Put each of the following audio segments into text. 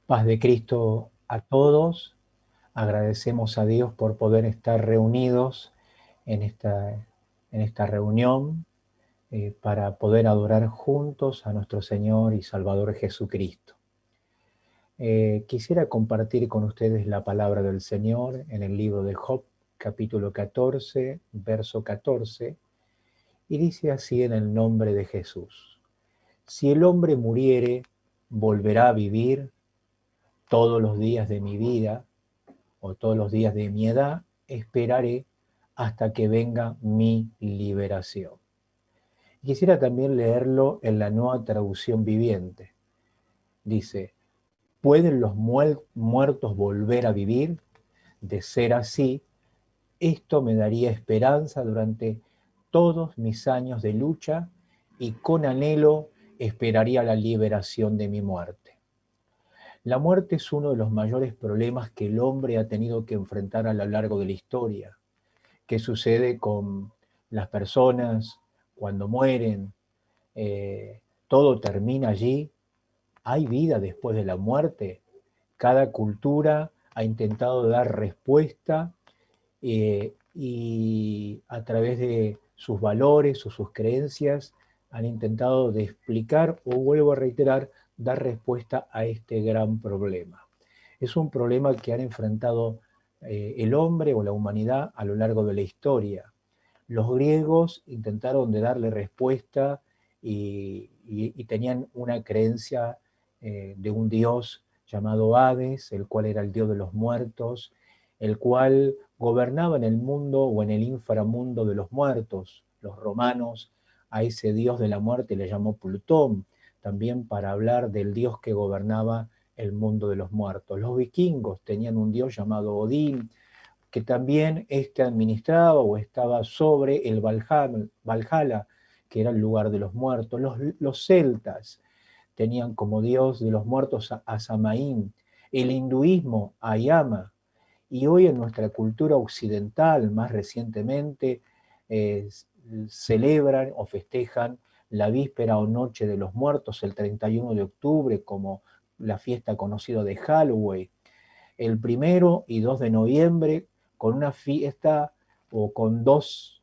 Paz de Cristo a todos. Agradecemos a Dios por poder estar reunidos en esta reunión para poder adorar juntos a nuestro Señor y Salvador Jesucristo. Quisiera compartir con ustedes la palabra del Señor en el libro de Job, capítulo 14, verso 14, y dice así en el nombre de Jesús: Si el hombre muriere, volverá a vivir todos los días de mi vida, o todos los días de mi edad, esperaré hasta que venga mi liberación. Quisiera también leerlo en la Nueva Traducción Viviente. Dice: ¿pueden los muertos volver a vivir? De ser así, esto me daría esperanza durante todos mis años de lucha y con anhelo esperaría la liberación de mi muerte. La muerte es uno de los mayores problemas que el hombre ha tenido que enfrentar a lo largo de la historia. ¿Qué sucede con las personas cuando mueren? ¿Todo termina allí? ¿Hay vida después de la muerte? Cada cultura ha intentado dar respuesta y a través de sus valores o sus creencias han intentado de explicar, o vuelvo a reiterar, dar respuesta a este gran problema. Es un problema que han enfrentado el hombre o la humanidad a lo largo de la historia. Los griegos intentaron de darle respuesta y tenían una creencia de un dios llamado Hades, el cual era el dios de los muertos, el cual gobernaba en el mundo o en el inframundo de los muertos. Los romanos a ese dios de la muerte le llamó Plutón, también para hablar del dios que gobernaba el mundo de los muertos. Los vikingos tenían un dios llamado Odín, que también administraba o estaba sobre el Valhalla, que era el lugar de los muertos. Los celtas tenían como dios de los muertos a Samaín, el hinduismo a Yama, y hoy en nuestra cultura occidental, más recientemente, eh, celebran o festejan la víspera o noche de los muertos, el 31 de octubre, como la fiesta conocida de Halloween, el 1 y 2 de noviembre, con una fiesta o con dos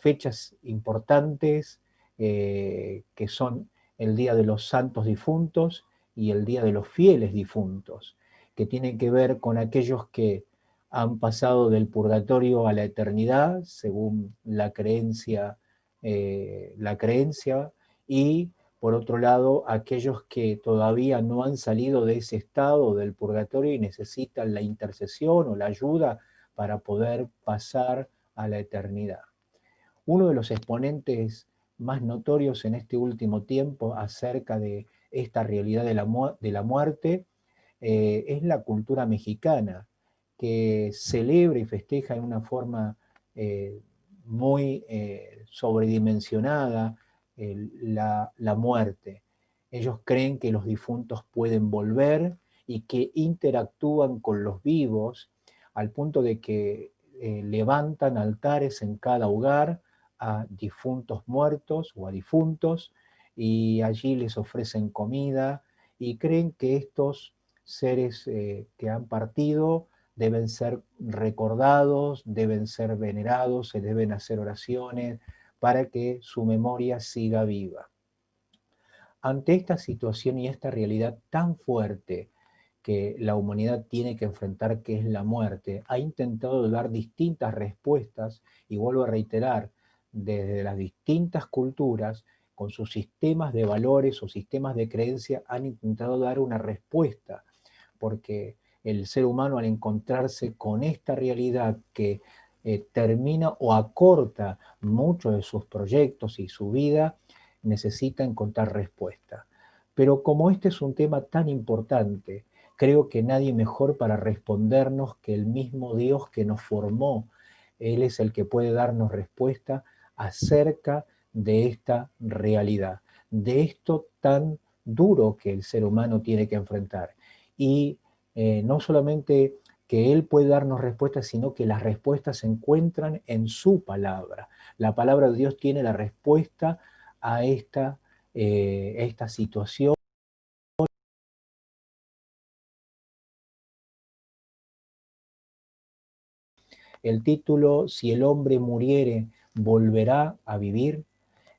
fechas importantes, que son el Día de los Santos Difuntos y el Día de los Fieles Difuntos, que tienen que ver con aquellos que han pasado del purgatorio a la eternidad, según la creencia, y por otro lado, aquellos que todavía no han salido de ese estado del purgatorio y necesitan la intercesión o la ayuda para poder pasar a la eternidad. Uno de los exponentes más notorios en este último tiempo acerca de esta realidad de la muerte es la cultura mexicana, que celebra y festeja en una forma muy sobredimensionada la muerte. Ellos creen que los difuntos pueden volver y que interactúan con los vivos al punto de que levantan altares en cada hogar a difuntos muertos o a difuntos, y allí les ofrecen comida y creen que estos seres que han partido deben ser recordados, deben ser venerados, se deben hacer oraciones para que su memoria siga viva. Ante esta situación y esta realidad tan fuerte que la humanidad tiene que enfrentar, que es la muerte, ha intentado dar distintas respuestas, y vuelvo a reiterar, desde las distintas culturas, con sus sistemas de valores o sistemas de creencia, han intentado dar una respuesta, porque el ser humano, al encontrarse con esta realidad que termina o acorta muchos de sus proyectos y su vida, necesita encontrar respuesta. Pero como este es un tema tan importante, creo que nadie mejor para respondernos que el mismo Dios que nos formó. Él es el que puede darnos respuesta acerca de esta realidad, de esto tan duro que el ser humano tiene que enfrentar. Y no solamente que Él puede darnos respuestas, sino que las respuestas se encuentran en su palabra. La palabra de Dios tiene la respuesta a esta situación El título, Si el hombre muriere, ¿volverá a vivir?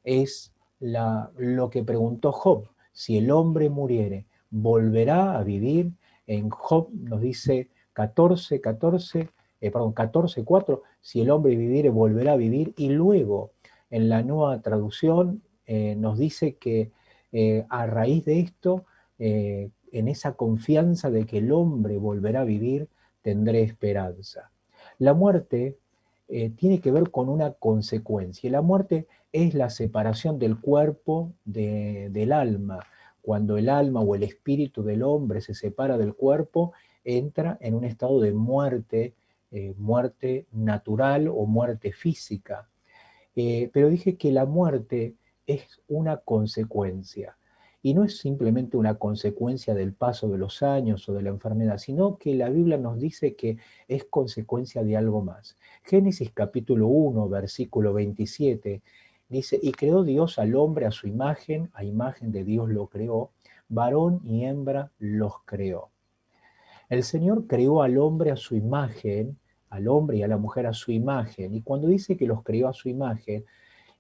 Es lo que preguntó Job. Si el hombre muriere, ¿volverá a vivir? En Job nos dice 14:4, si el hombre viviere, volverá a vivir. Y luego, en la nueva traducción, nos dice que a raíz de esto, en esa confianza de que el hombre volverá a vivir, tendré esperanza. La muerte tiene que ver con una consecuencia. La muerte es la separación del cuerpo del alma. Cuando el alma o el espíritu del hombre se separa del cuerpo, entra en un estado de muerte, muerte natural o muerte física. Pero dije que la muerte es una consecuencia. Y no es simplemente una consecuencia del paso de los años o de la enfermedad, sino que la Biblia nos dice que es consecuencia de algo más. Génesis capítulo 1, versículo 27, dice, y creó Dios al hombre a imagen de Dios lo creó, varón y hembra los creó. El Señor creó al hombre a su imagen, al hombre y a la mujer a su imagen, y cuando dice que los creó a su imagen,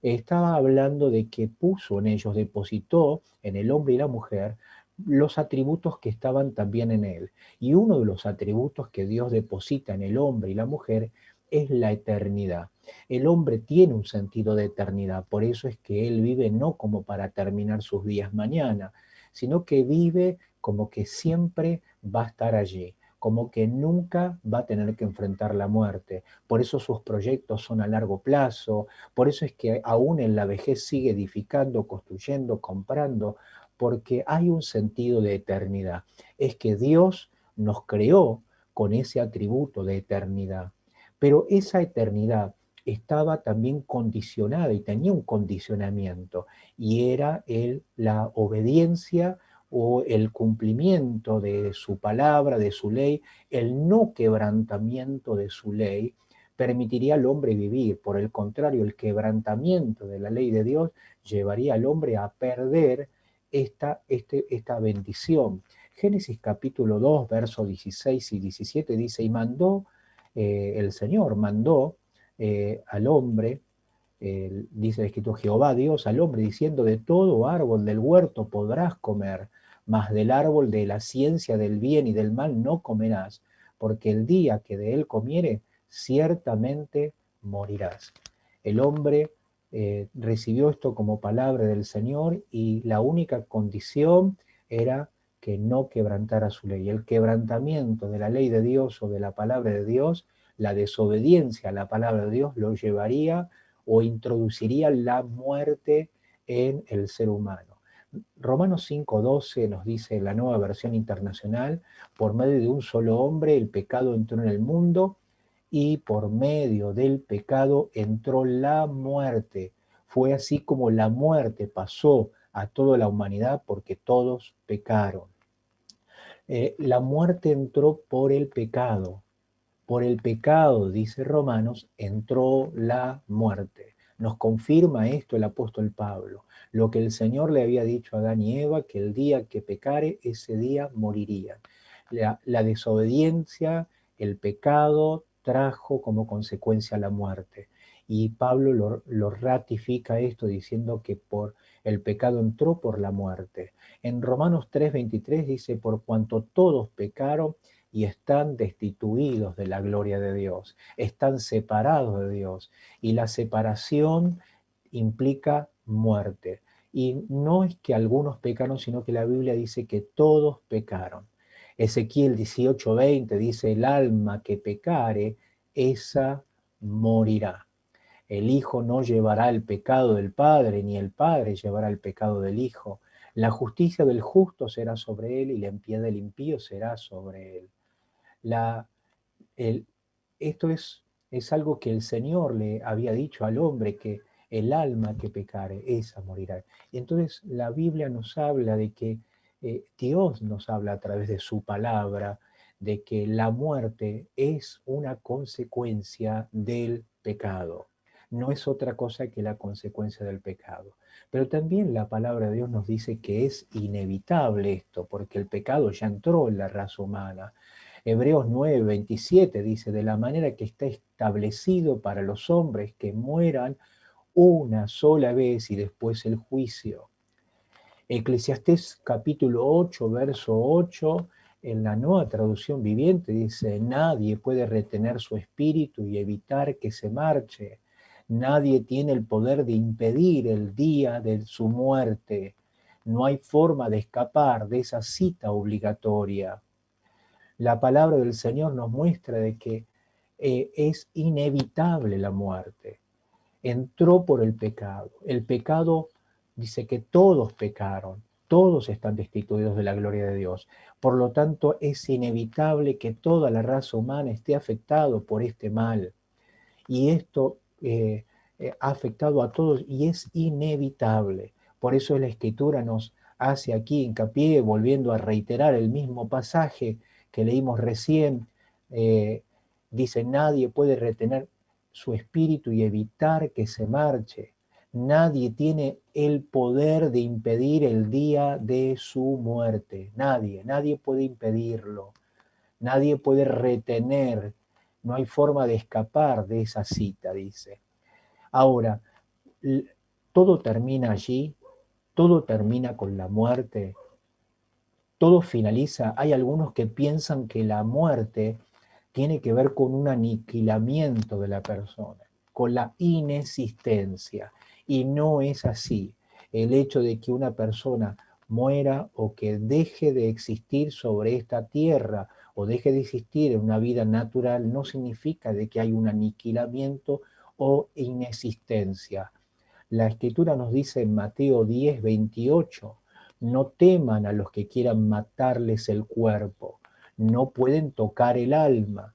estaba hablando de que puso en ellos, depositó en el hombre y la mujer los atributos que estaban también en él. Y uno de los atributos que Dios deposita en el hombre y la mujer es la eternidad. El hombre tiene un sentido de eternidad, por eso es que él vive no como para terminar sus días mañana, sino que vive como que siempre va a estar allí, como que nunca va a tener que enfrentar la muerte. Por eso sus proyectos son a largo plazo, por eso es que aún en la vejez sigue edificando, construyendo, comprando, porque hay un sentido de eternidad. Es que Dios nos creó con ese atributo de eternidad, pero esa eternidad estaba también condicionada y tenía un condicionamiento, y era la obediencia o el cumplimiento de su palabra, de su ley, el no quebrantamiento de su ley, permitiría al hombre vivir. Por el contrario, el quebrantamiento de la ley de Dios llevaría al hombre a perder esta bendición. Génesis capítulo 2, versos 16 y 17 dice, y mandó, el Señor mandó al hombre, dice el escrito Jehová Dios al hombre, diciendo, de todo árbol del huerto podrás comer, mas del árbol de la ciencia del bien y del mal no comerás, porque el día que de él comiere, ciertamente morirás. El hombre recibió esto como palabra del Señor y la única condición era que no quebrantara su ley. El quebrantamiento de la ley de Dios o de la palabra de Dios, la desobediencia a la palabra de Dios lo llevaría o introduciría la muerte en el ser humano. Romanos 5:12 nos dice en la nueva versión internacional, por medio de un solo hombre el pecado entró en el mundo y por medio del pecado entró la muerte. Fue así como la muerte pasó a toda la humanidad porque todos pecaron. La muerte entró por el pecado. Por el pecado, dice Romanos, entró la muerte. Nos confirma esto el apóstol Pablo. Lo que el Señor le había dicho a Adán y Eva, que el día que pecare, ese día morirían. La desobediencia, el pecado, trajo como consecuencia la muerte. Y Pablo lo ratifica esto diciendo que por el pecado entró por la muerte. En Romanos 3:23 dice, por cuanto todos pecaron, y están destituidos de la gloria de Dios, están separados de Dios, y la separación implica muerte. Y no es que algunos pecaron, sino que la Biblia dice que todos pecaron. Ezequiel 18:20 dice, el alma que pecare, esa morirá. El Hijo no llevará el pecado del Padre, ni el Padre llevará el pecado del Hijo. La justicia del justo será sobre él y la impiedad del impío será sobre él. La, el, esto es algo que el Señor le había dicho al hombre, que el alma que pecare, esa morirá. Y entonces la Biblia nos habla de que Dios nos habla a través de su palabra, de que la muerte es una consecuencia del pecado. No es otra cosa que la consecuencia del pecado. Pero también la palabra de Dios nos dice que es inevitable esto, porque el pecado ya entró en la raza humana. Hebreos 9:27 dice, de la manera que está establecido para los hombres que mueran una sola vez y después el juicio. Eclesiastés capítulo 8, verso 8, en la Nueva Traducción Viviente dice: nadie puede retener su espíritu y evitar que se marche. Nadie tiene el poder de impedir el día de su muerte. No hay forma de escapar de esa cita obligatoria. La palabra del Señor nos muestra de que es inevitable la muerte. Entró por el pecado. El pecado dice que todos pecaron, todos están destituidos de la gloria de Dios. Por lo tanto, es inevitable que toda la raza humana esté afectado por este mal. Y esto ha afectado a todos y es inevitable. Por eso la Escritura nos hace aquí hincapié, volviendo a reiterar el mismo pasaje que leímos recién. Dice: nadie puede retener su espíritu y evitar que se marche. Nadie tiene el poder de impedir el día de su muerte. Nadie puede impedirlo. Nadie puede retener. No hay forma de escapar de esa cita, dice. Ahora, todo termina allí, todo termina con la muerte, todo finaliza. Hay algunos que piensan que la muerte tiene que ver con un aniquilamiento de la persona, con la inexistencia, y no es así. El hecho de que una persona muera o que deje de existir sobre esta tierra o deje de existir en una vida natural no significa de que hay un aniquilamiento o inexistencia. La Escritura nos dice en Mateo 10, 28: no teman a los que quieran matarles el cuerpo, no pueden tocar el alma.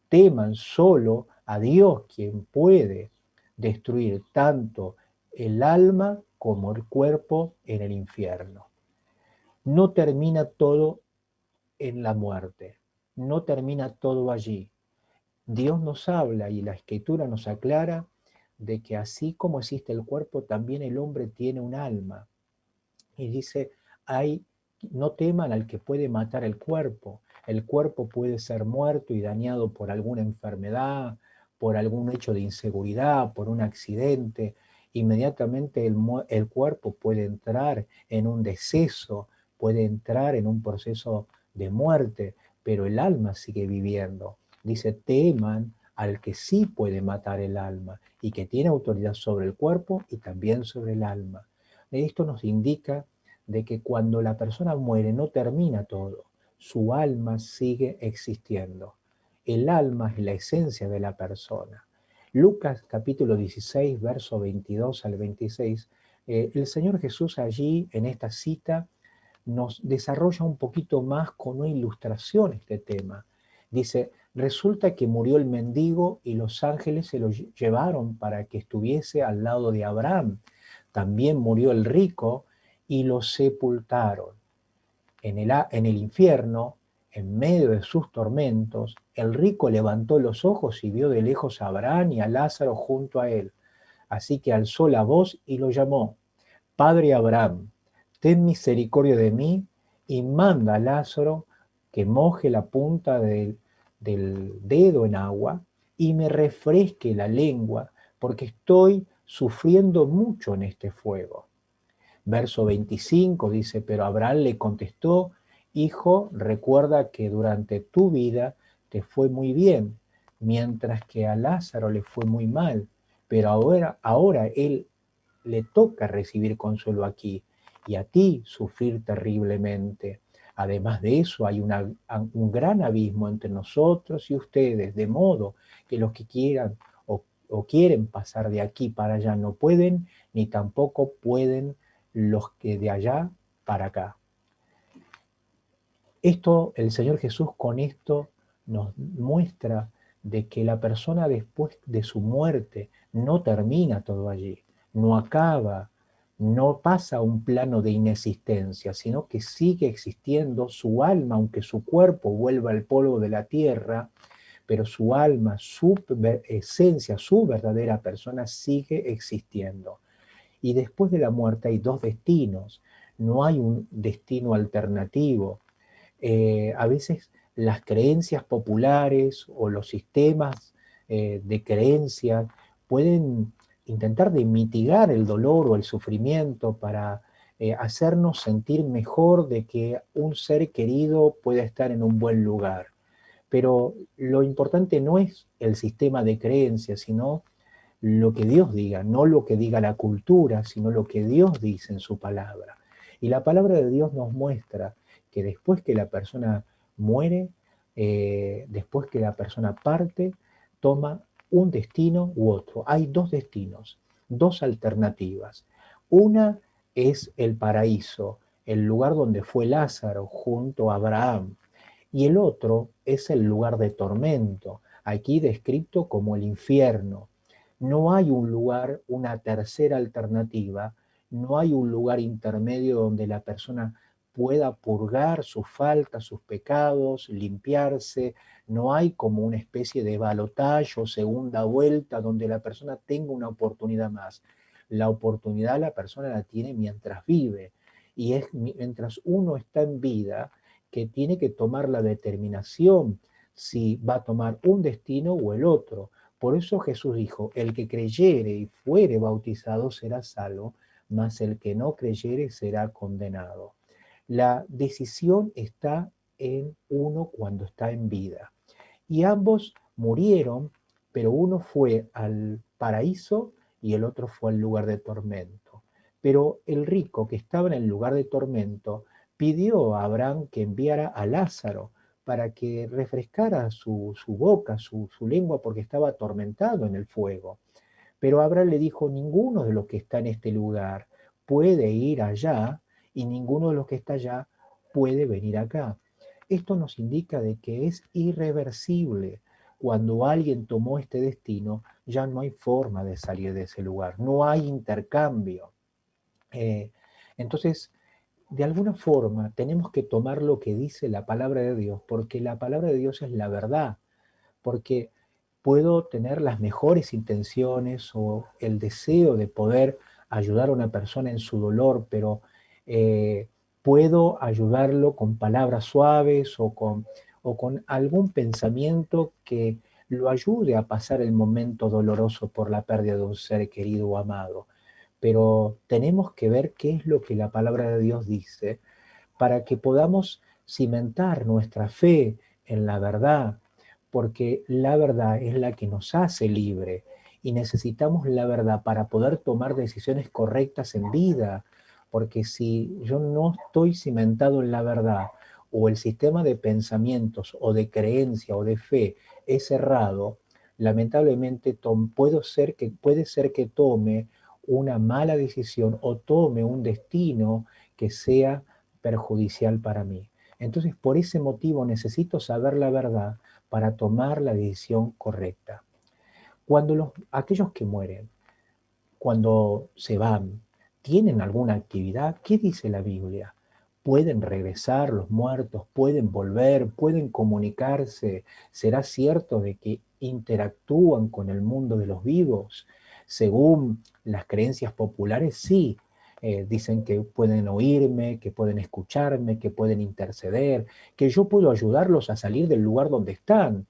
Teman solo a Dios, quien puede destruir tanto el alma como el cuerpo en el infierno. No termina todo en la muerte, no termina todo allí. Dios nos habla y la Escritura nos aclara de que así como existe el cuerpo, también el hombre tiene un alma. Y dice: no teman al que puede matar el cuerpo. El cuerpo puede ser muerto y dañado por alguna enfermedad, por algún hecho de inseguridad, por un accidente. Inmediatamente el cuerpo puede entrar en un deceso, puede entrar en un proceso de muerte, pero el alma sigue viviendo. Dice: teman al que sí puede matar el alma y que tiene autoridad sobre el cuerpo y también sobre el alma. Esto nos indica de que cuando la persona muere no termina todo, su alma sigue existiendo. El alma es la esencia de la persona. Lucas capítulo 16, verso 22 al 26, el Señor Jesús allí en esta cita nos desarrolla un poquito más con una ilustración este tema. Dice: resulta que murió el mendigo y los ángeles se lo llevaron para que estuviese al lado de Abraham. También murió el rico y lo sepultaron. En el infierno, en medio de sus tormentos, el rico levantó los ojos y vio de lejos a Abraham y a Lázaro junto a él. Así que alzó la voz y lo llamó: Padre Abraham, ten misericordia de mí y manda a Lázaro que moje la punta del dedo en agua y me refresque la lengua, porque estoy sufriendo mucho en este fuego. Verso 25 dice: pero Abraham le contestó: hijo, recuerda que durante tu vida te fue muy bien, mientras que a Lázaro le fue muy mal, pero ahora él le toca recibir consuelo aquí y a ti sufrir terriblemente. Además de eso, hay un gran abismo entre nosotros y ustedes, de modo que los que quieran o quieren pasar de aquí para allá no pueden, ni tampoco pueden los que de allá para acá. El Señor Jesús con esto nos muestra de que la persona después de su muerte no termina todo allí, no acaba, no pasa a un plano de inexistencia, sino que sigue existiendo su alma, aunque su cuerpo vuelva al polvo de la tierra, pero su alma, su esencia, su verdadera persona sigue existiendo. Y después de la muerte hay dos destinos, no hay un destino alternativo. A veces las creencias populares o los sistemas de creencias, pueden intentar de mitigar el dolor o el sufrimiento para hacernos sentir mejor de que un ser querido pueda estar en un buen lugar. Pero lo importante no es el sistema de creencias, sino lo que Dios diga, no lo que diga la cultura, sino lo que Dios dice en su palabra. Y la palabra de Dios nos muestra que después que la persona muere, después que la persona parte, toma un destino u otro. Hay dos destinos, dos alternativas. Una es el paraíso, el lugar donde fue Lázaro junto a Abraham. Y el otro es el lugar de tormento, aquí descrito como el infierno. No hay un lugar, una tercera alternativa, no hay un lugar intermedio donde la persona pueda purgar sus faltas, sus pecados, limpiarse. No hay como una especie de balotaje o segunda vuelta donde la persona tenga una oportunidad más. La oportunidad la persona la tiene mientras vive. Y es mientras uno está en vida que tiene que tomar la determinación si va a tomar un destino o el otro. Por eso Jesús dijo, el que creyere y fuere bautizado será salvo, mas el que no creyere será condenado. La decisión está en uno cuando está en vida. Y ambos murieron, pero uno fue al paraíso y el otro fue al lugar de tormento. Pero el rico que estaba en el lugar de tormento pidió a Abraham que enviara a Lázaro para que refrescara su boca, su lengua, porque estaba atormentado en el fuego. Pero Abraham le dijo, ninguno de los que está en este lugar puede ir allá y ninguno de los que está allá puede venir acá. Esto nos indica de que es irreversible. Cuando alguien tomó este destino, ya no hay forma de salir de ese lugar, no hay intercambio. Eh, entonces, de alguna forma, tenemos que tomar lo que dice la palabra de Dios, porque la palabra de Dios es la verdad, porque puedo tener las mejores intenciones o el deseo de poder ayudar a una persona en su dolor, pero puedo ayudarlo con palabras suaves o con algún pensamiento que lo ayude a pasar el momento doloroso por la pérdida de un ser querido o amado. Pero tenemos que ver qué es lo que la palabra de Dios dice para que podamos cimentar nuestra fe en la verdad, porque la verdad es la que nos hace libre y necesitamos la verdad para poder tomar decisiones correctas en vida, porque si yo no estoy cimentado en la verdad o el sistema de pensamientos o de creencia o de fe es errado, lamentablemente puede ser que tome una mala decisión o tome un destino que sea perjudicial para mí. Entonces, por ese motivo necesito saber la verdad para tomar la decisión correcta. Cuando aquellos que mueren, cuando se van, tienen alguna actividad, ¿qué dice la Biblia? ¿Pueden regresar los muertos? ¿Pueden volver? ¿Pueden comunicarse? ¿Será cierto de que interactúan con el mundo de los vivos? Según las creencias populares, sí. Dicen que pueden oírme, que pueden escucharme, que pueden interceder, que yo puedo ayudarlos a salir del lugar donde están.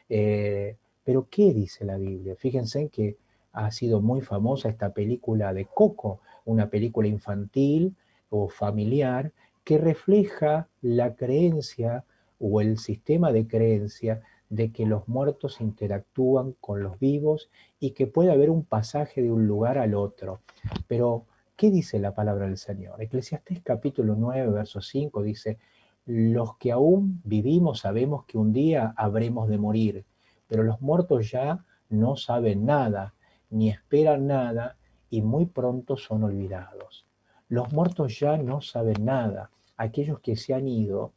Pero ¿qué dice la Biblia? Fíjense que ha sido muy famosa esta película de Coco, una película infantil o familiar que refleja la creencia o el sistema de creencia de que los muertos interactúan con los vivos y que puede haber un pasaje de un lugar al otro. Pero, ¿qué dice la palabra del Señor? Eclesiastés capítulo 9, verso 5 dice, los que aún vivimos sabemos que un día habremos de morir, pero los muertos ya no saben nada, ni esperan nada, y muy pronto son olvidados. Los muertos ya no saben nada. Aquellos que se han ido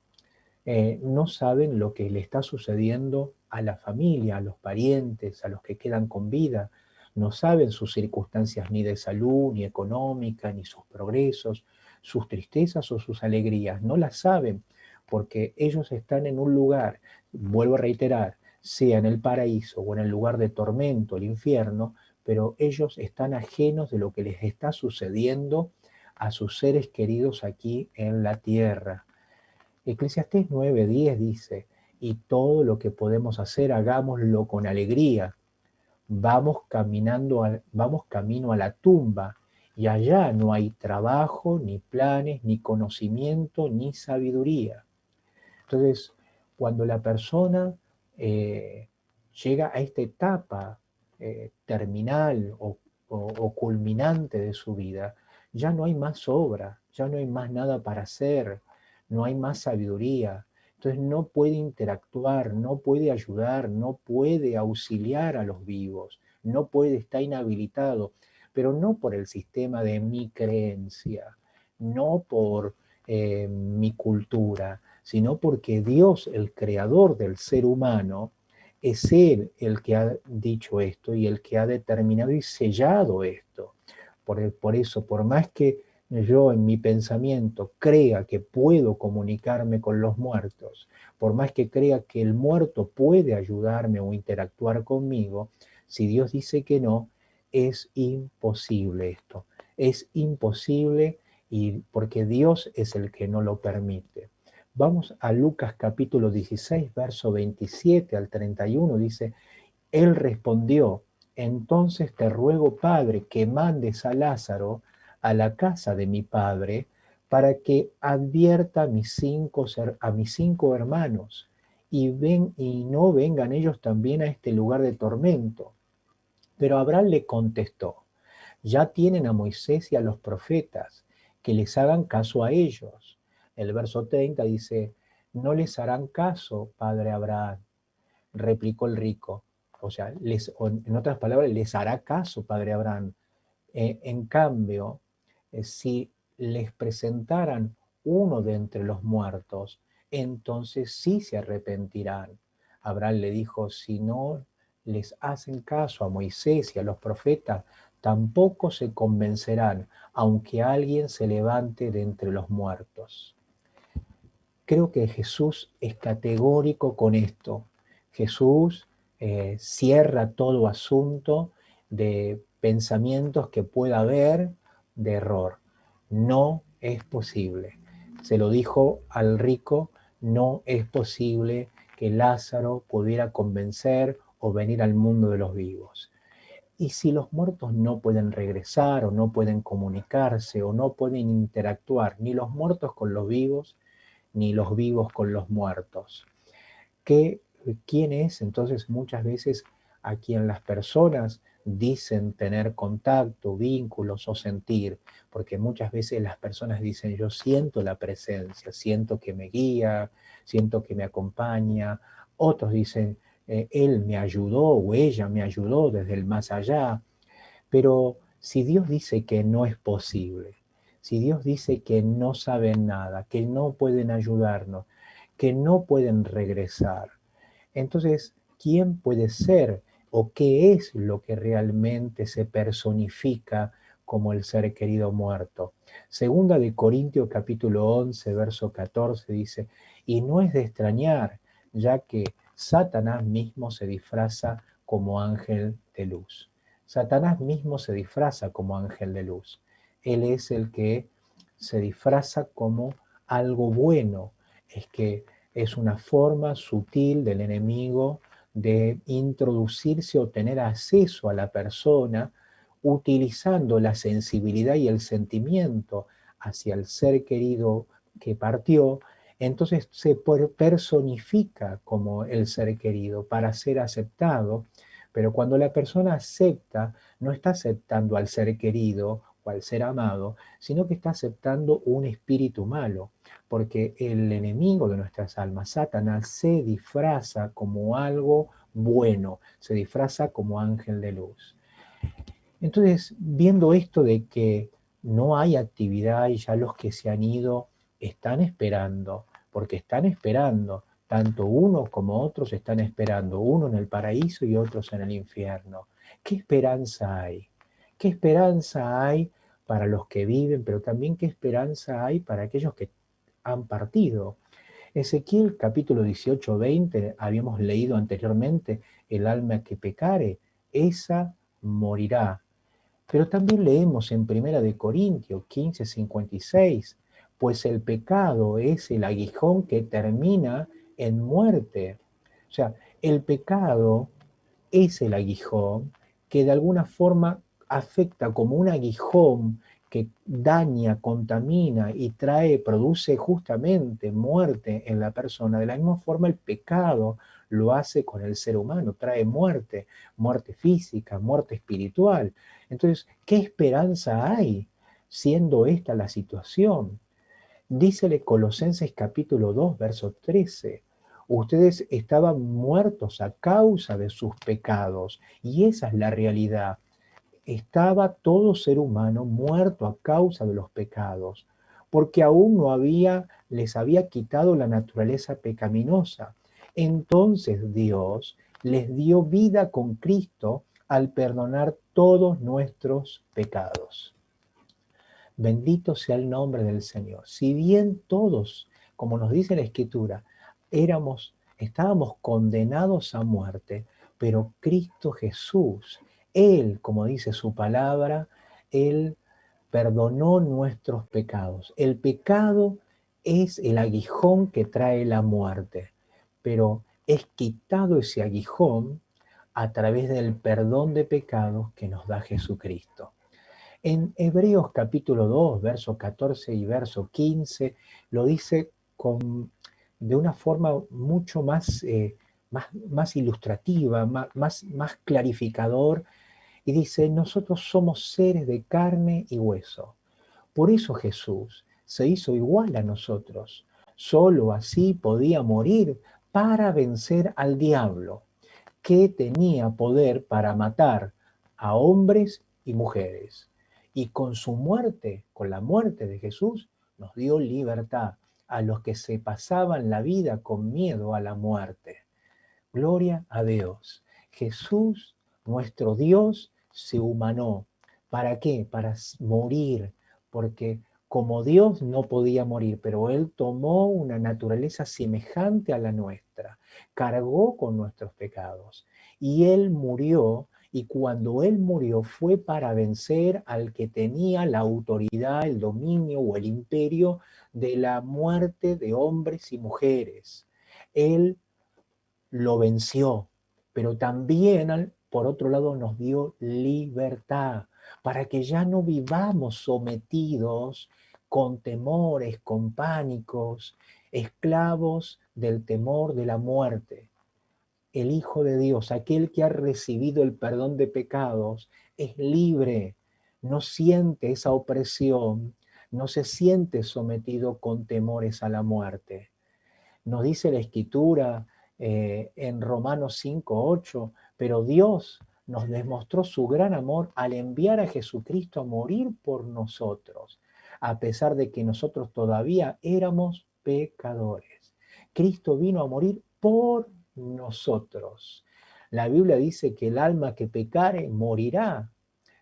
no saben lo que le está sucediendo a la familia, a los parientes, a los que quedan con vida. No saben sus circunstancias ni de salud, ni económica, ni sus progresos, sus tristezas o sus alegrías. No las saben porque ellos están en un lugar, vuelvo a reiterar, sea en el paraíso o en el lugar de tormento, el infierno, pero ellos están ajenos de lo que les está sucediendo a sus seres queridos aquí en la tierra. Eclesiastés 9:10 dice, y todo lo que podemos hacer, hagámoslo con alegría. vamos camino a la tumba, y allá no hay trabajo, ni planes, ni conocimiento, ni sabiduría. Entonces, cuando la persona llega a esta etapa terminal o culminante de su vida, ya no hay más obra, ya no hay más nada para hacer, no hay más sabiduría. Entonces no puede interactuar, no puede ayudar, no puede auxiliar a los vivos, no puede, está inhabilitado, pero no por el sistema de mi creencia, no por mi cultura, sino porque Dios, el creador del ser humano, es Él el que ha dicho esto y el que ha determinado y sellado esto. Por eso, por más que yo en mi pensamiento crea que puedo comunicarme con los muertos, por más que crea que el muerto puede ayudarme o interactuar conmigo, si Dios dice que no, es imposible esto. Es imposible y porque Dios es el que no lo permite. Vamos a Lucas capítulo 16, verso 27 al 31, dice, Él respondió, entonces te ruego, Padre, que mandes a Lázaro a la casa de mi padre para que advierta a mis cinco hermanos y no vengan ellos también a este lugar de tormento. Pero Abraham le contestó, ya tienen a Moisés y a los profetas, que les hagan caso a ellos. El verso 30 dice, no les harán caso, padre Abraham, replicó el rico. O sea, en otras palabras, les hará caso, padre Abraham. En cambio, si les presentaran uno de entre los muertos, entonces sí se arrepentirán. Abraham le dijo, si no les hacen caso a Moisés y a los profetas, tampoco se convencerán, aunque alguien se levante de entre los muertos. Creo que Jesús es categórico con esto. Jesús cierra todo asunto de pensamientos que pueda haber de error. No es posible. Se lo dijo al rico, no es posible que Lázaro pudiera convencer o venir al mundo de los vivos. Y si los muertos no pueden regresar o no pueden comunicarse o no pueden interactuar, ni los muertos con los vivos, ni los vivos con los muertos. ¿Quién es entonces muchas veces a quien las personas dicen tener contacto, vínculos o sentir? Porque muchas veces las personas dicen, yo siento la presencia, siento que me guía, siento que me acompaña. Otros dicen, él me ayudó o ella me ayudó desde el más allá. Pero si Dios dice que no es posible, si Dios dice que no saben nada, que no pueden ayudarnos, que no pueden regresar, entonces, ¿quién puede ser o qué es lo que realmente se personifica como el ser querido muerto? Segunda de Corintios capítulo 11, verso 14 dice, y no es de extrañar, ya que Satanás mismo se disfraza como ángel de luz. Satanás mismo se disfraza como ángel de luz. Él es el que se disfraza como algo bueno. Es que es una forma sutil del enemigo de introducirse o tener acceso a la persona utilizando la sensibilidad y el sentimiento hacia el ser querido que partió. Entonces se personifica como el ser querido para ser aceptado, pero cuando la persona acepta, no está aceptando al ser querido o al ser amado, sino que está aceptando un espíritu malo, porque el enemigo de nuestras almas, Satanás, se disfraza como algo bueno, se disfraza como ángel de luz. Entonces, viendo esto de que no hay actividad y ya los que se han ido están esperando, porque están esperando, tanto unos como otros están esperando, uno en el paraíso y otros en el infierno. ¿Qué esperanza hay? ¿Qué esperanza hay para los que viven, pero también qué esperanza hay para aquellos que han partido? Ezequiel capítulo 18, 20, habíamos leído anteriormente, el alma que pecare, esa morirá. Pero también leemos en Primera de Corintios 15, 56, pues el pecado es el aguijón que termina en muerte. O sea, el pecado es el aguijón que de alguna forma afecta como un aguijón que daña, contamina y produce justamente muerte en la persona. De la misma forma el pecado lo hace con el ser humano, trae muerte, muerte física, muerte espiritual. Entonces, ¿qué esperanza hay siendo esta la situación? Dícele Colosenses capítulo 2, verso 13. Ustedes estaban muertos a causa de sus pecados, y esa es la realidad. Estaba todo ser humano muerto a causa de los pecados, porque aún no les había quitado la naturaleza pecaminosa. Entonces Dios les dio vida con Cristo al perdonar todos nuestros pecados. Bendito sea el nombre del Señor. Si bien todos, como nos dice la Escritura, estábamos condenados a muerte, pero Cristo Jesús, Él, como dice su palabra, Él perdonó nuestros pecados. El pecado es el aguijón que trae la muerte, pero es quitado ese aguijón a través del perdón de pecados que nos da Jesucristo. En Hebreos capítulo 2, verso 14 y verso 15, lo dice de una forma mucho más ilustrativa, más clarificador, y dice, nosotros somos seres de carne y hueso. Por eso Jesús se hizo igual a nosotros. Solo así podía morir para vencer al diablo, que tenía poder para matar a hombres y mujeres. Y con su muerte, con la muerte de Jesús, nos dio libertad a los que se pasaban la vida con miedo a la muerte. Gloria a Dios. Jesús, nuestro Dios, se humanó. ¿Para qué? Para morir, porque como Dios no podía morir, pero Él tomó una naturaleza semejante a la nuestra, cargó con nuestros pecados y Él murió. Y cuando Él murió fue para vencer al que tenía la autoridad, el dominio o el imperio de la muerte de hombres y mujeres. Él lo venció, pero también, por otro lado, nos dio libertad para que ya no vivamos sometidos con temores, con pánicos, esclavos del temor de la muerte. El Hijo de Dios, aquel que ha recibido el perdón de pecados, es libre, no siente esa opresión, no se siente sometido con temores a la muerte. Nos dice la Escritura en Romanos 5:8, pero Dios nos demostró su gran amor al enviar a Jesucristo a morir por nosotros, a pesar de que nosotros todavía éramos pecadores. Cristo vino a morir por nosotros. La Biblia dice que el alma que pecare morirá.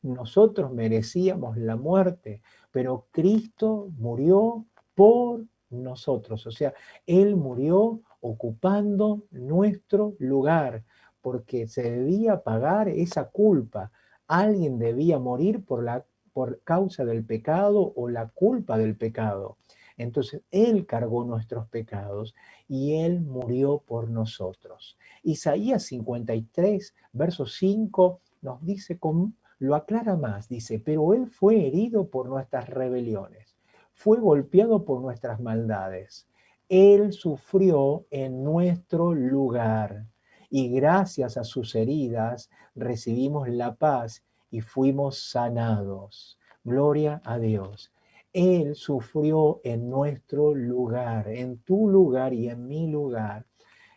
Nosotros merecíamos la muerte, pero Cristo murió por nosotros. O sea, Él murió ocupando nuestro lugar, porque se debía pagar esa culpa. Alguien debía morir por causa del pecado o la culpa del pecado. Entonces, Él cargó nuestros pecados y Él murió por nosotros. Isaías 53, verso 5, nos dice, lo aclara más, dice, pero Él fue herido por nuestras rebeliones, fue golpeado por nuestras maldades. Él sufrió en nuestro lugar y gracias a sus heridas recibimos la paz y fuimos sanados. Gloria a Dios. Él sufrió en nuestro lugar, en tu lugar y en mi lugar.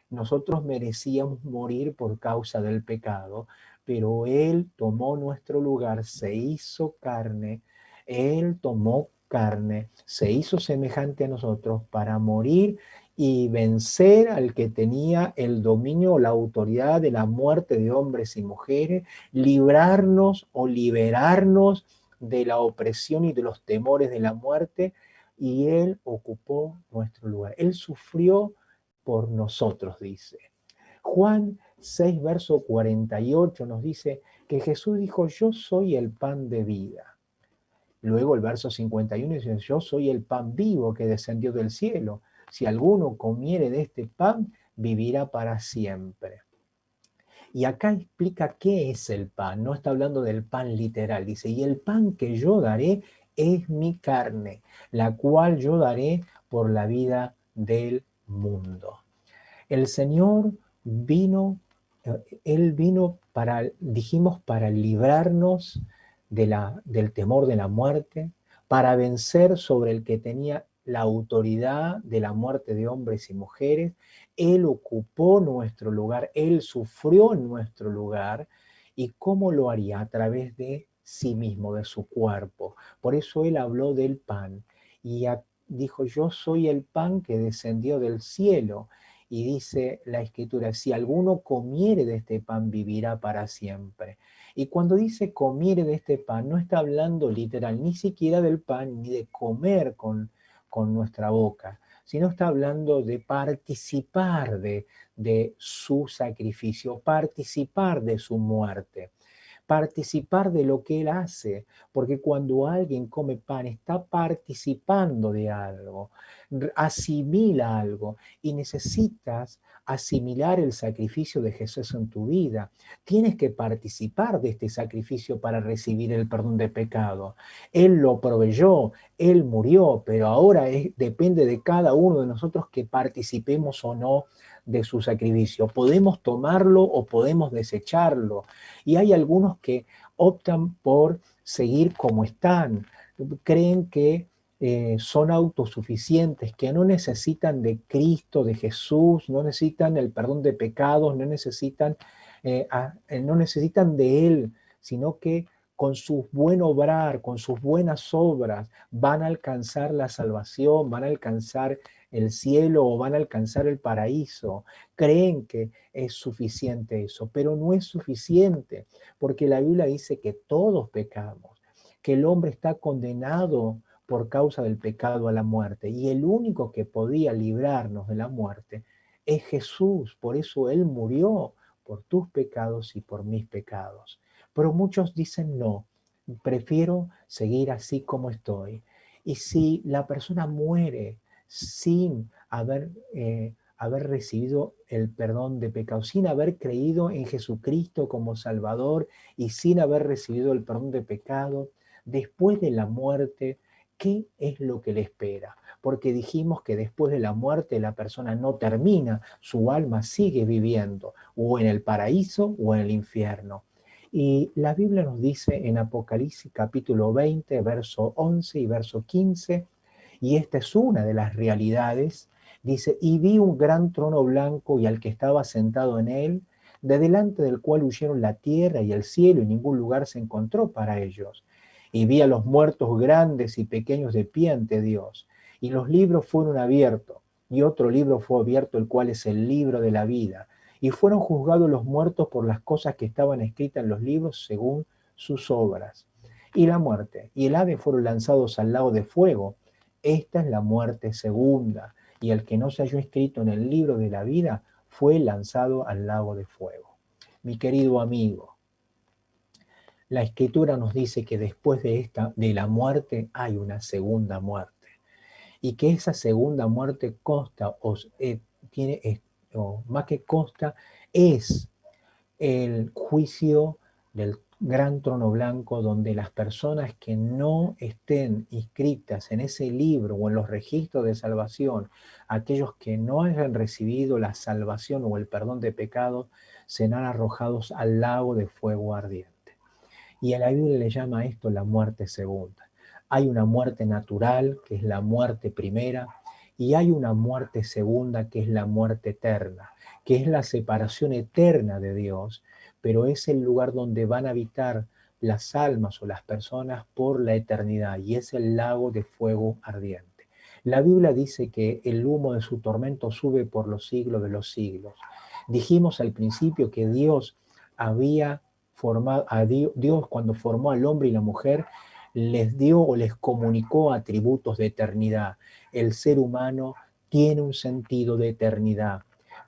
Nosotros merecíamos morir por causa del pecado, pero Él tomó nuestro lugar, se hizo carne, Él tomó carne, se hizo semejante a nosotros para morir y vencer al que tenía el dominio o la autoridad de la muerte de hombres y mujeres, librarnos o liberarnos de la opresión y de los temores de la muerte, y Él ocupó nuestro lugar. Él sufrió por nosotros, dice. Juan 6, verso 48 nos dice que Jesús dijo, yo soy el pan de vida. Luego el verso 51 dice, yo soy el pan vivo que descendió del cielo. Si alguno comiere de este pan, vivirá para siempre. Y acá explica qué es el pan, no está hablando del pan literal, dice, y el pan que yo daré es mi carne, la cual yo daré por la vida del mundo. El Señor vino, Él vino para, dijimos, para librarnos del temor de la muerte, para vencer sobre el que tenía la autoridad de la muerte de hombres y mujeres. Él ocupó nuestro lugar, Él sufrió en nuestro lugar. ¿Y cómo lo haría? A través de sí mismo, de su cuerpo. Por eso Él habló del pan y dijo, yo soy el pan que descendió del cielo. Y dice la Escritura, si alguno comiere de este pan, vivirá para siempre. Y cuando dice comiere de este pan, no está hablando literal, ni siquiera del pan, ni de comer con nuestra boca, sino está hablando de participar de su sacrificio, participar de su muerte, participar de lo que Él hace, porque cuando alguien come pan está participando de algo, asimila algo y necesitas asimilar el sacrificio de Jesús en tu vida. Tienes que participar de este sacrificio para recibir el perdón de pecado. Él lo proveyó, Él murió, pero ahora depende de cada uno de nosotros que participemos o no de su sacrificio. Podemos tomarlo o podemos desecharlo. Y hay algunos que optan por seguir como están, creen que son autosuficientes, que no necesitan de Cristo, de Jesús, no necesitan el perdón de pecados, no necesitan de Él, sino que con su buen obrar, con sus buenas obras, van a alcanzar la salvación, van a alcanzar el cielo o van a alcanzar el paraíso. Creen que es suficiente eso, pero no es suficiente, porque la Biblia dice que todos pecamos, que el hombre está condenado por causa del pecado a la muerte, y el único que podía librarnos de la muerte es Jesús. Por eso Él murió por tus pecados y por mis pecados. Pero muchos dicen no, prefiero seguir así como estoy. Y si la persona muere sin haber recibido el perdón de pecados, sin haber creído en Jesucristo como Salvador y sin haber recibido el perdón de pecado, después de la muerte, ¿qué es lo que le espera? Porque dijimos que después de la muerte la persona no termina, su alma sigue viviendo, o en el paraíso o en el infierno. Y la Biblia nos dice en Apocalipsis capítulo 20, verso 11 y verso 15, y esta es una de las realidades, dice, y vi un gran trono blanco y al que estaba sentado en él, de delante del cual huyeron la tierra y el cielo, y ningún lugar se encontró para ellos. Y vi a los muertos grandes y pequeños de pie ante Dios, y los libros fueron abiertos, y otro libro fue abierto, el cual es el libro de la vida. Y fueron juzgados los muertos por las cosas que estaban escritas en los libros según sus obras. Y la muerte y el ave fueron lanzados al lago de fuego. Esta es la muerte segunda, y el que no se halló escrito en el libro de la vida fue lanzado al lago de fuego. Mi querido amigo, la Escritura nos dice que después de la muerte hay una segunda muerte, y que esa segunda muerte consta, o más que consta, es el juicio del gran trono blanco, donde las personas que no estén inscritas en ese libro o en los registros de salvación, aquellos que no hayan recibido la salvación o el perdón de pecados, serán arrojados al lago de fuego ardiente. Y a la Biblia le llama a esto la muerte segunda. Hay una muerte natural, que es la muerte primera, y hay una muerte segunda, que es la muerte eterna, que es la separación eterna de Dios, pero es el lugar donde van a habitar las almas o las personas por la eternidad, y es el lago de fuego ardiente. La Biblia dice que el humo de su tormento sube por los siglos de los siglos. Dijimos al principio que Dios había formado, Dios cuando formó al hombre y la mujer, les dio o les comunicó atributos de eternidad. El ser humano tiene un sentido de eternidad,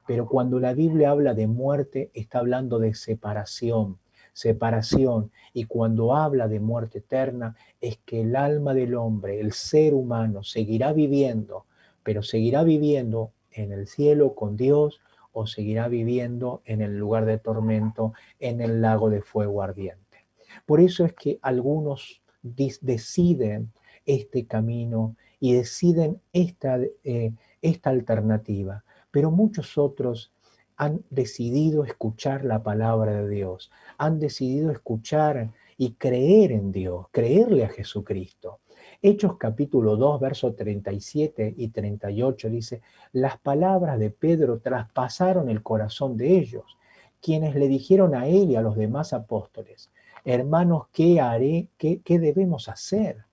pero cuando la Biblia habla de muerte, está hablando de separación, separación, y cuando habla de muerte eterna, es que el alma del hombre, el ser humano, seguirá viviendo, pero seguirá viviendo en el cielo con Dios o seguirá viviendo en el lugar de tormento, en el lago de fuego ardiente. Por eso es que algunos deciden este camino y deciden esta alternativa, pero muchos otros han decidido escuchar la palabra de Dios, han decidido escuchar y creer en Dios, creerle a Jesucristo. Hechos capítulo 2, versos 37 y 38 dice, las palabras de Pedro traspasaron el corazón de ellos, quienes le dijeron a él y a los demás apóstoles, hermanos, ¿qué haré? ¿Qué debemos hacer?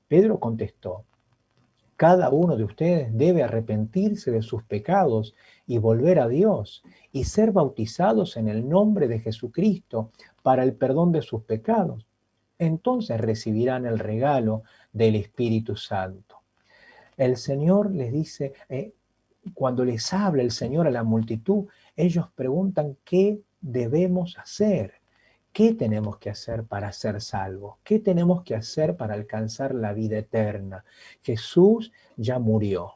Pedro contestó, cada uno de ustedes debe arrepentirse de sus pecados y volver a Dios y ser bautizados en el nombre de Jesucristo para el perdón de sus pecados. Entonces recibirán el regalo del Espíritu Santo. El Señor les dice, cuando les habla el Señor a la multitud, ellos preguntan qué debemos hacer. ¿Qué tenemos que hacer para ser salvos? ¿Qué tenemos que hacer para alcanzar la vida eterna? Jesús ya murió.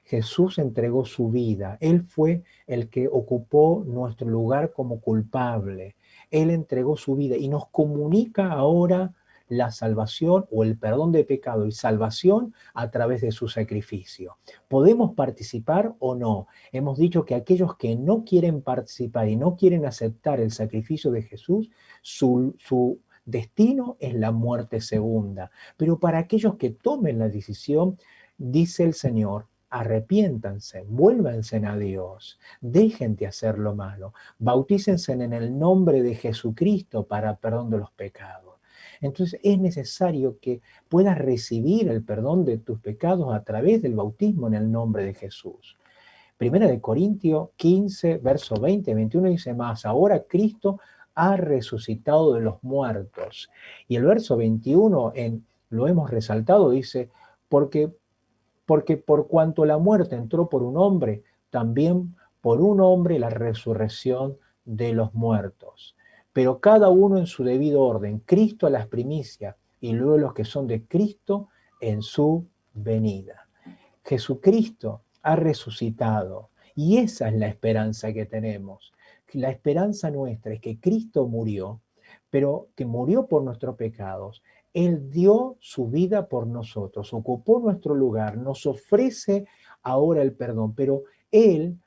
Jesús entregó su vida. Él fue el que ocupó nuestro lugar como culpable. Él entregó su vida y nos comunica ahora la salvación o el perdón de pecado y salvación a través de su sacrificio. ¿Podemos participar o no? Hemos dicho que aquellos que no quieren participar y no quieren aceptar el sacrificio de Jesús, su destino es la muerte segunda. Pero para aquellos que tomen la decisión, dice el Señor, arrepiéntanse, vuélvanse a Dios, dejen de hacer lo malo, bautícense en el nombre de Jesucristo para perdón de los pecados. Entonces es necesario que puedas recibir el perdón de tus pecados a través del bautismo en el nombre de Jesús. Primera de Corintios 15, verso 20, 21 dice más, ahora Cristo ha resucitado de los muertos. Y el verso 21, lo hemos resaltado, dice, porque por cuanto la muerte entró por un hombre, también por un hombre la resurrección de los muertos. Pero cada uno en su debido orden, Cristo a las primicias y luego los que son de Cristo en su venida. Jesucristo ha resucitado y esa es la esperanza que tenemos. La esperanza nuestra es que Cristo murió, pero que murió por nuestros pecados. Él dio su vida por nosotros, ocupó nuestro lugar, nos ofrece ahora el perdón, pero Él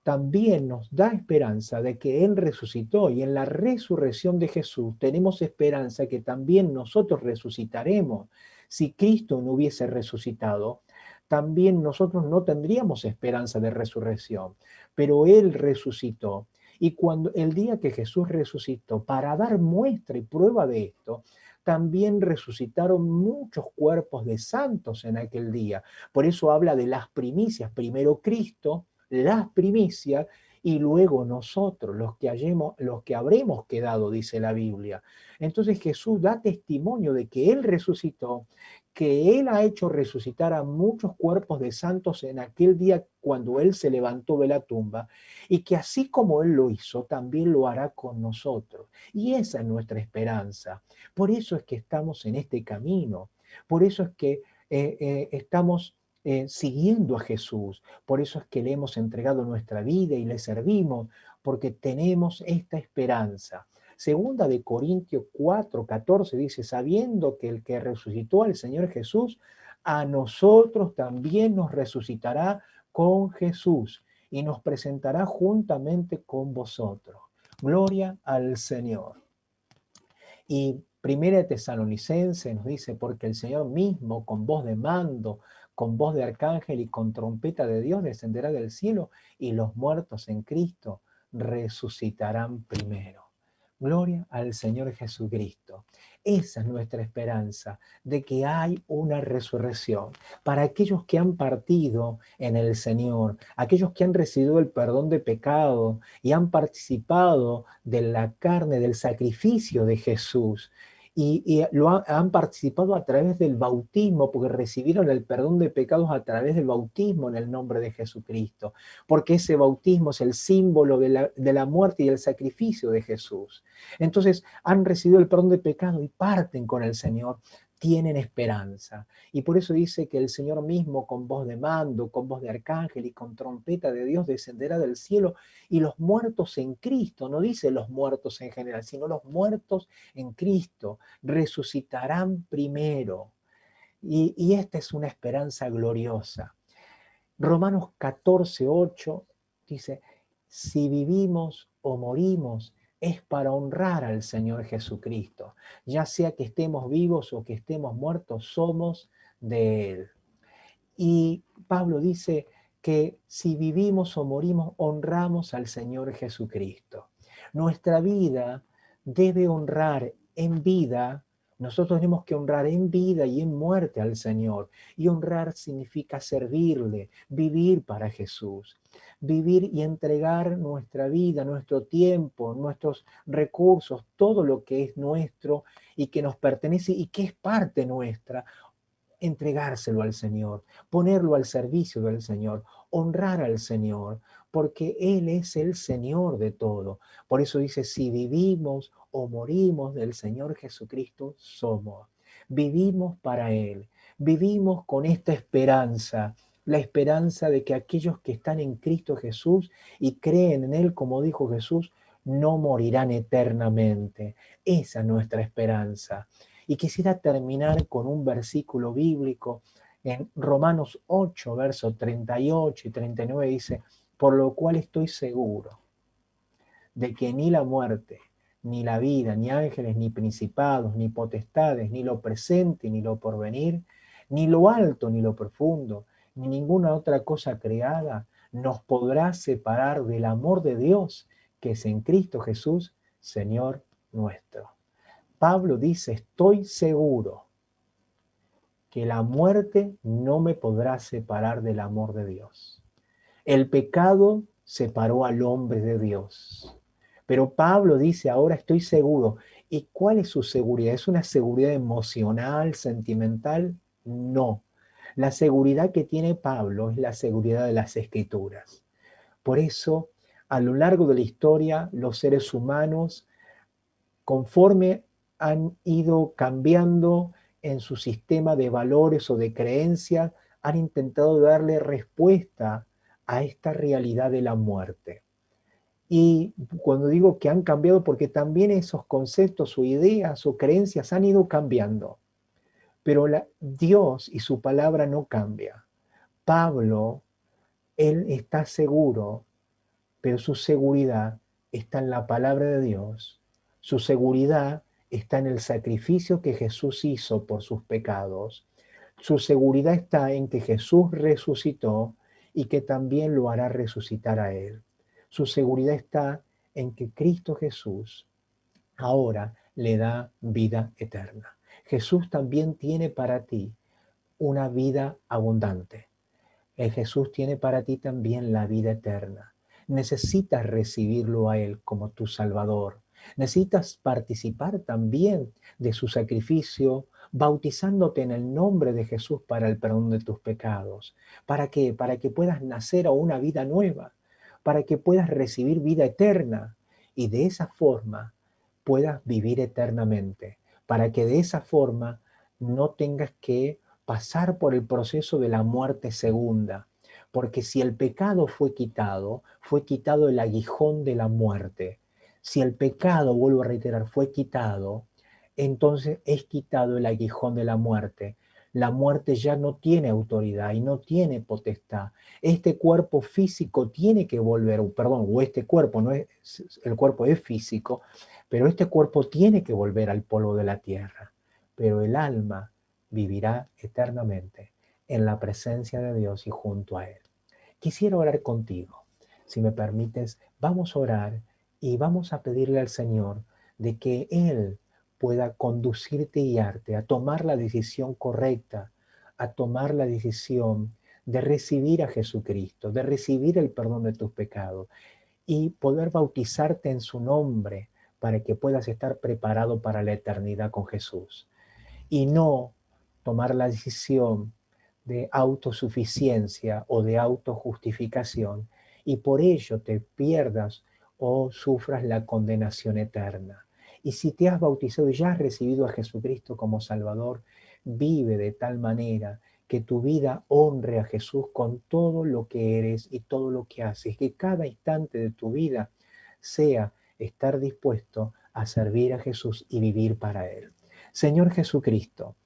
también nos da esperanza de que Él resucitó y en la resurrección de Jesús tenemos esperanza que también nosotros resucitaremos. Si Cristo no hubiese resucitado, también nosotros no tendríamos esperanza de resurrección, pero Él resucitó. Y cuando el día que Jesús resucitó, para dar muestra y prueba de esto, también resucitaron muchos cuerpos de santos en aquel día. Por eso habla de las primicias. Primero Cristo, las primicias, y luego nosotros, los que habremos quedado, dice la Biblia. Entonces Jesús da testimonio de que Él resucitó, que Él ha hecho resucitar a muchos cuerpos de santos en aquel día cuando Él se levantó de la tumba, y que así como Él lo hizo, también lo hará con nosotros. Y esa es nuestra esperanza. Por eso es que estamos en este camino. Por eso es que estamos siguiendo a Jesús. Por eso es que le hemos entregado nuestra vida y le servimos, porque tenemos esta esperanza. Segunda de Corintios 4, 14 dice, sabiendo que el que resucitó al Señor Jesús, a nosotros también nos resucitará con Jesús y nos presentará juntamente con vosotros. Gloria al Señor. Y Primera de Tesalonicenses nos dice, porque el Señor mismo, con voz de mando, con voz de arcángel y con trompeta de Dios, descenderá del cielo y los muertos en Cristo resucitarán primero. Gloria al Señor Jesucristo. Esa es nuestra esperanza, de que hay una resurrección. Para aquellos que han partido en el Señor, aquellos que han recibido el perdón de pecado y han participado de la carne, del sacrificio de Jesús, y han participado a través del bautismo, porque recibieron el perdón de pecados a través del bautismo en el nombre de Jesucristo, porque ese bautismo es el símbolo de la muerte y el sacrificio de Jesús. Entonces han recibido el perdón de pecado y parten con el Señor. tienen esperanza. Y por eso dice que el Señor mismo con voz de mando, con voz de arcángel y con trompeta de Dios descenderá del cielo, y los muertos en Cristo, no dice los muertos en general, sino los muertos en Cristo, resucitarán primero. Y esta es una esperanza gloriosa. Romanos 14:8 dice, si vivimos o morimos, es para honrar al Señor Jesucristo. Ya sea que estemos vivos o que estemos muertos, somos de Él. Y Pablo dice que si vivimos o morimos, honramos al Señor Jesucristo. Nuestra vida debe honrar en vida. Nosotros tenemos que honrar en vida y en muerte al Señor. Y honrar significa servirle, vivir para Jesús. Vivir y entregar nuestra vida, nuestro tiempo, nuestros recursos, todo lo que es nuestro y que nos pertenece y que es parte nuestra, entregárselo al Señor, ponerlo al servicio del Señor, honrar al Señor, porque Él es el Señor de todo. Por eso dice, si vivimos o morimos del Señor Jesucristo, somos. Vivimos para Él, vivimos con esta esperanza, la esperanza de que aquellos que están en Cristo Jesús y creen en Él, como dijo Jesús, no morirán eternamente. Esa es nuestra esperanza. Y quisiera terminar con un versículo bíblico en Romanos 8, versos 38 y 39, dice, por lo cual estoy seguro de que ni la muerte, ni la vida, ni ángeles, ni principados, ni potestades, ni lo presente, ni lo porvenir, ni lo alto, ni lo profundo, ni ninguna otra cosa creada nos podrá separar del amor de Dios que es en Cristo Jesús, Señor nuestro. Pablo dice, estoy seguro que la muerte no me podrá separar del amor de Dios. El pecado separó al hombre de Dios. Pero Pablo dice, ahora estoy seguro. ¿Y cuál es su seguridad? ¿Es una seguridad emocional, sentimental? No. La seguridad que tiene Pablo es la seguridad de las Escrituras. Por eso, a lo largo de la historia, los seres humanos, conforme han ido cambiando en su sistema de valores o de creencias, han intentado darle respuesta a esta realidad de la muerte. Y cuando digo que han cambiado, porque también esos conceptos o ideas o creencias han ido cambiando. Pero Dios y su palabra no cambia. Pablo, él está seguro, pero su seguridad está en la palabra de Dios. Su seguridad está en el sacrificio que Jesús hizo por sus pecados. Su seguridad está en que Jesús resucitó y que también lo hará resucitar a él. Su seguridad está en que Cristo Jesús ahora le da vida eterna. Jesús también tiene para ti una vida abundante. El Jesús tiene para ti también la vida eterna. Necesitas recibirlo a Él como tu Salvador. Necesitas participar también de su sacrificio, bautizándote en el nombre de Jesús para el perdón de tus pecados. ¿Para qué? Para que puedas nacer a una vida nueva, para que puedas recibir vida eterna y de esa forma puedas vivir eternamente, para que de esa forma no tengas que pasar por el proceso de la muerte segunda, porque si el pecado fue quitado el aguijón de la muerte. Si el pecado, vuelvo a reiterar, fue quitado, entonces es quitado el aguijón de la muerte. La muerte ya no tiene autoridad y no tiene potestad. Este cuerpo físico tiene que volver, perdón, o este cuerpo, no es, el cuerpo es físico, pero este cuerpo tiene que volver al polvo de la tierra. Pero el alma vivirá eternamente en la presencia de Dios y junto a Él. Quisiera orar contigo. Si me permites, vamos a orar y vamos a pedirle al Señor de que Él pueda conducirte y guiarte a tomar la decisión correcta, a tomar la decisión de recibir a Jesucristo, de recibir el perdón de tus pecados y poder bautizarte en su nombre para que puedas estar preparado para la eternidad con Jesús. Y no tomar la decisión de autosuficiencia o de autojustificación y por ello te pierdas o sufras la condenación eterna. Y si te has bautizado y ya has recibido a Jesucristo como Salvador, vive de tal manera que tu vida honre a Jesús con todo lo que eres y todo lo que haces, que cada instante de tu vida sea estar dispuesto a servir a Jesús y vivir para Él. Señor Jesucristo,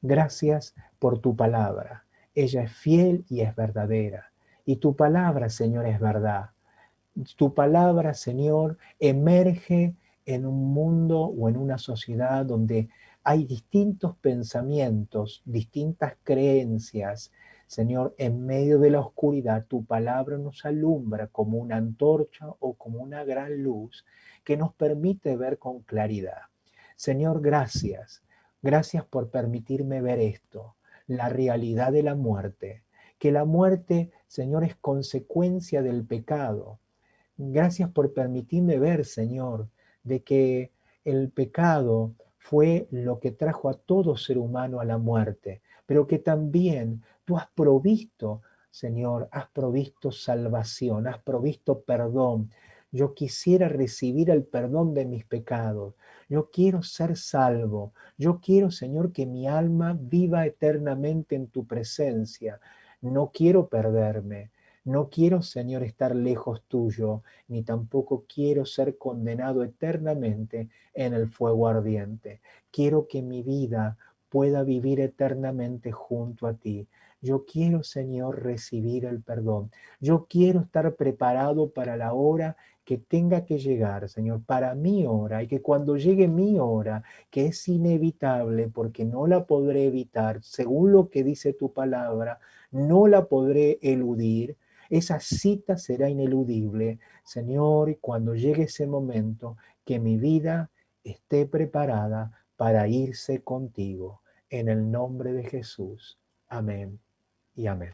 gracias por tu palabra. Ella es fiel y es verdadera. Y tu palabra, Señor, es verdad. Tu palabra, Señor, emerge en un mundo o en una sociedad donde hay distintos pensamientos, distintas creencias. Señor, en medio de la oscuridad, tu palabra nos alumbra como una antorcha o como una gran luz que nos permite ver con claridad. Señor, gracias. Gracias por permitirme ver esto, la realidad de la muerte. Que la muerte, Señor, es consecuencia del pecado. Gracias por permitirme ver, Señor, de que el pecado fue lo que trajo a todo ser humano a la muerte, pero que también tú has provisto, Señor, has provisto salvación, has provisto perdón. Yo quisiera recibir el perdón de mis pecados. Yo quiero ser salvo. Yo quiero, Señor, que mi alma viva eternamente en tu presencia. No quiero perderme. No quiero, Señor, estar lejos tuyo, ni tampoco quiero ser condenado eternamente en el fuego ardiente. Quiero que mi vida pueda vivir eternamente junto a ti. Yo quiero, Señor, recibir el perdón. Yo quiero estar preparado para la hora que tenga que llegar, Señor, para mi hora, y que cuando llegue mi hora, que es inevitable porque no la podré evitar, según lo que dice tu palabra, no la podré eludir. Esa cita será ineludible, Señor, y cuando llegue ese momento, que mi vida esté preparada para irse contigo. En el nombre de Jesús. Amén y amén.